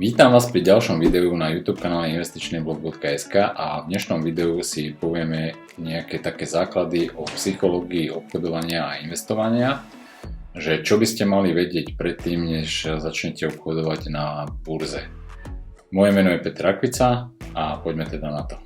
Vítam vás pri ďalšom videu na YouTube kanále investičnyblog.sk a v dnešnom videu si povieme nejaké také základy o psychológii obchodovania a investovania, že čo by ste mali vedieť predtým, než začnete obchodovať na burze. Moje meno je Peter Rakvica a poďme teda na to.